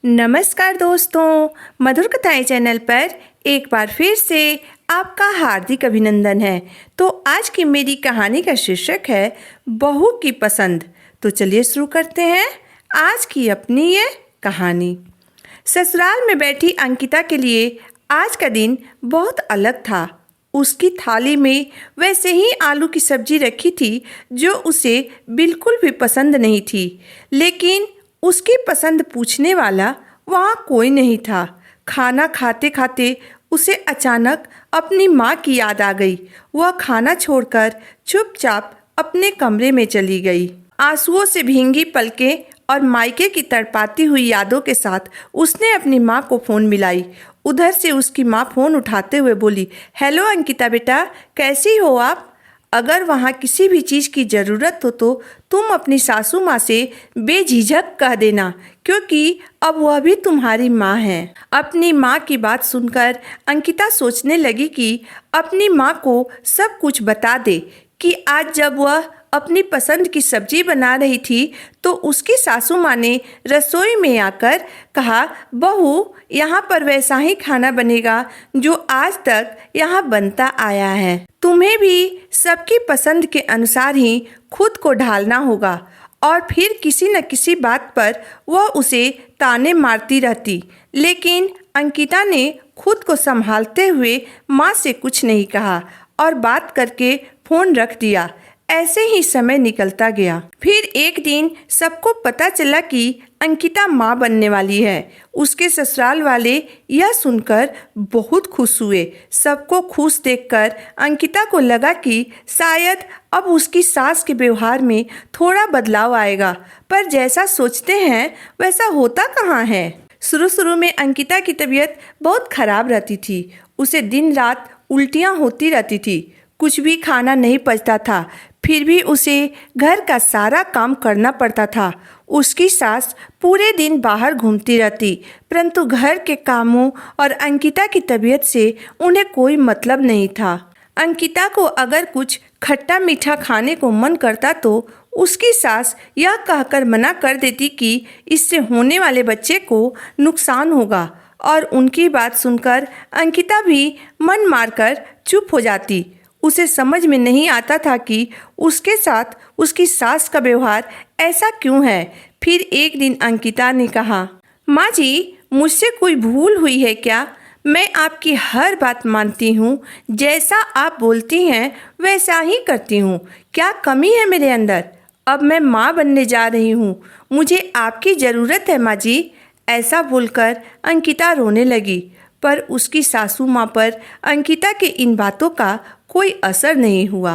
नमस्कार दोस्तों, मधुर कथाएं चैनल पर एक बार फिर से आपका हार्दिक अभिनंदन है। तो आज की मेरी कहानी का शीर्षक है बहू की पसंद। तो चलिए शुरू करते हैं आज की अपनी ये कहानी। ससुराल में बैठी अंकिता के लिए आज का दिन बहुत अलग था। उसकी थाली में वैसे ही आलू की सब्जी रखी थी जो उसे बिल्कुल भी पसंद नहीं थी, लेकिन उसकी पसंद पूछने वाला वहाँ कोई नहीं था। खाना खाते खाते उसे अचानक अपनी माँ की याद आ गई। वह खाना छोड़कर चुपचाप अपने कमरे में चली गई। आंसुओं से भींगी पलकें और मायके की तड़पाती हुई यादों के साथ उसने अपनी माँ को फ़ोन मिलाई। उधर से उसकी माँ फ़ोन उठाते हुए बोली, हेलो अंकिता बेटा, कैसी हो आप? अगर वहाँ किसी भी चीज़ की ज़रूरत हो तो तुम अपनी सासू माँ से बेझिझक कह देना, क्योंकि अब वह भी तुम्हारी माँ है। अपनी माँ की बात सुनकर अंकिता सोचने लगी कि अपनी माँ को सब कुछ बता दे कि आज जब वह अपनी पसंद की सब्जी बना रही थी तो उसकी सासू माँ ने रसोई में आकर कहा, बहू, यहाँ पर वैसा ही खाना बनेगा जो आज तक यहाँ बनता आया है। तुम्हें भी सबकी पसंद के अनुसार ही खुद को ढालना होगा। और फिर किसी न किसी बात पर वह उसे ताने मारती रहती, लेकिन अंकिता ने खुद को संभालते हुए माँ से कुछ नहीं कहा और बात करके फ़ोन रख दिया। ऐसे ही समय निकलता गया। फिर एक दिन सबको पता चला कि अंकिता माँ बनने वाली है। उसके ससुराल वाले यह सुनकर बहुत खुश हुए। सबको खुश देखकर अंकिता को लगा कि शायद अब उसकी सास के व्यवहार में थोड़ा बदलाव आएगा, पर जैसा सोचते हैं वैसा होता कहाँ है। शुरू में अंकिता की तबीयत बहुत खराब रहती थी। उसे दिन रात उल्टियाँ होती रहती थी, कुछ भी खाना नहीं पचता था। फिर भी उसे घर का सारा काम करना पड़ता था। उसकी सास पूरे दिन बाहर घूमती रहती, परंतु घर के कामों और अंकिता की तबीयत से उन्हें कोई मतलब नहीं था। अंकिता को अगर कुछ खट्टा मीठा खाने को मन करता तो उसकी सास यह कहकर मना कर देती कि इससे होने वाले बच्चे को नुकसान होगा, और उनकी बात सुनकर अंकिता भी मन मारकर चुप हो जाती। उसे समझ में नहीं आता था कि उसके साथ उसकी सास का व्यवहार ऐसा क्यों है। फिर एक दिन अंकिता ने कहा, माँ जी, मुझसे कोई भूल हुई है क्या? मैं आपकी हर बात मानती हूँ, जैसा आप बोलती हैं वैसा ही करती हूँ। क्या कमी है मेरे अंदर? अब मैं माँ बनने जा रही हूँ, मुझे आपकी ज़रूरत है माँ जी। ऐसा बोलकर अंकिता रोने लगी, पर उसकी सासू माँ पर अंकिता के इन बातों का कोई असर नहीं हुआ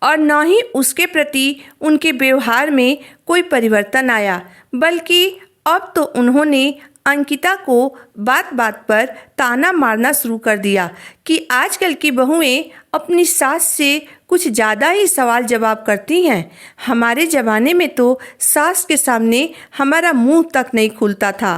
और न ही उसके प्रति उनके व्यवहार में कोई परिवर्तन आया, बल्कि अब तो उन्होंने अंकिता को बात बात पर ताना मारना शुरू कर दिया कि आजकल की बहुएं अपनी सास से कुछ ज़्यादा ही सवाल जवाब करती हैं। हमारे ज़माने में तो सास के सामने हमारा मुंह तक नहीं खुलता था।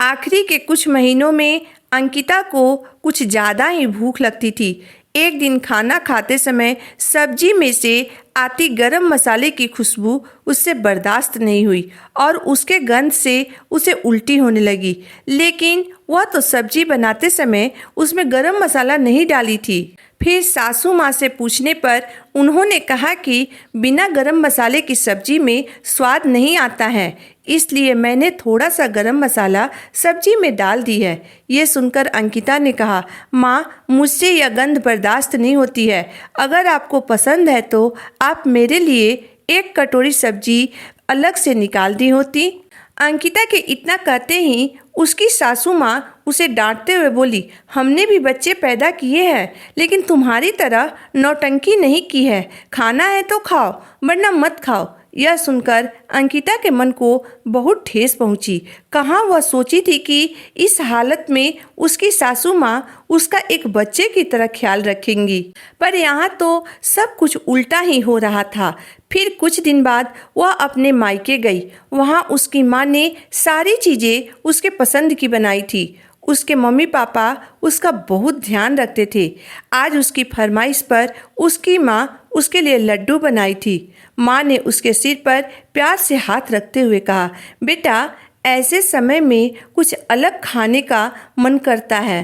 आखिरी के कुछ महीनों में अंकिता को कुछ ज़्यादा ही भूख लगती थी। एक दिन खाना खाते समय सब्जी में से आती गरम मसाले की खुशबू उससे बर्दाश्त नहीं हुई और उसके गंध से उसे उल्टी होने लगी। लेकिन वह तो सब्जी बनाते समय उसमें गरम मसाला नहीं डाली थी। फिर सासू माँ से पूछने पर उन्होंने कहा कि बिना गरम मसाले की सब्जी में स्वाद नहीं आता है, इसलिए मैंने थोड़ा सा गरम मसाला सब्जी में डाल दी है। ये सुनकर अंकिता ने कहा, माँ, मुझसे यह गंध बर्दाश्त नहीं होती है। अगर आपको पसंद है तो आप मेरे लिए एक कटोरी सब्जी अलग से निकाल दी होती। अंकिता के इतना कहते ही उसकी सासू माँ उसे डांटते हुए बोली, हमने भी बच्चे पैदा किए हैं, लेकिन तुम्हारी तरह नौटंकी नहीं की है। खाना है तो खाओ, वरना मत खाओ। यह सुनकर अंकिता के मन को बहुत ठेस पहुंची। कहाँ वह सोची थी कि इस हालत में उसकी सासू माँ उसका एक बच्चे की तरह ख्याल रखेंगी, पर यहाँ तो सब कुछ उल्टा ही हो रहा था। फिर कुछ दिन बाद वह अपने मायके गई। वहाँ उसकी माँ ने सारी चीज़ें उसके पसंद की बनाई थी। उसके मम्मी पापा उसका बहुत ध्यान रखते थे। आज उसकी फरमाइश पर उसकी माँ उसके लिए लड्डू बनाई थी। माँ ने उसके सिर पर प्यार से हाथ रखते हुए कहा, बेटा, ऐसे समय में कुछ अलग खाने का मन करता है।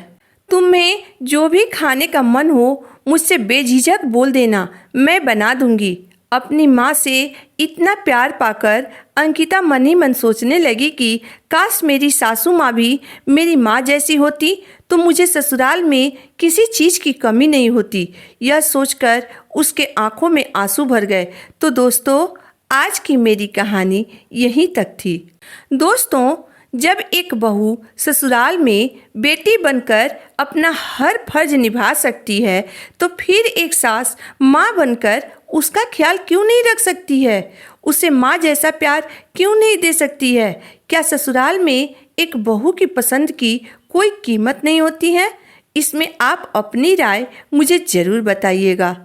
तुम्हें जो भी खाने का मन हो मुझसे बेझिझक बोल देना, मैं बना दूंगी। अपनी माँ से इतना प्यार पाकर अंकिता मन ही मन सोचने लगी कि काश मेरी सासू माँ भी मेरी माँ जैसी होती तो मुझे ससुराल में किसी चीज़ की कमी नहीं होती। यह सोचकर उसके आंखों में आंसू भर गए। तो दोस्तों, आज की मेरी कहानी यहीं तक थी। दोस्तों, जब एक बहू ससुराल में बेटी बनकर अपना हर फर्ज निभा सकती है तो फिर एक सास माँ बनकर उसका ख्याल क्यों नहीं रख सकती है? उसे माँ जैसा प्यार क्यों नहीं दे सकती है? क्या ससुराल में एक बहू की पसंद की कोई कीमत नहीं होती है? इसमें आप अपनी राय मुझे ज़रूर बताइएगा।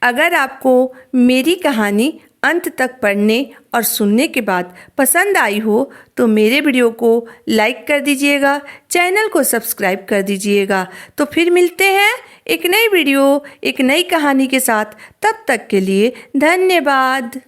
अगर आपको मेरी कहानी अंत तक पढ़ने और सुनने के बाद पसंद आई हो तो मेरे वीडियो को लाइक कर दीजिएगा, चैनल को सब्सक्राइब कर दीजिएगा। तो फिर मिलते हैं एक नई वीडियो, एक नई कहानी के साथ। तब तक के लिए धन्यवाद।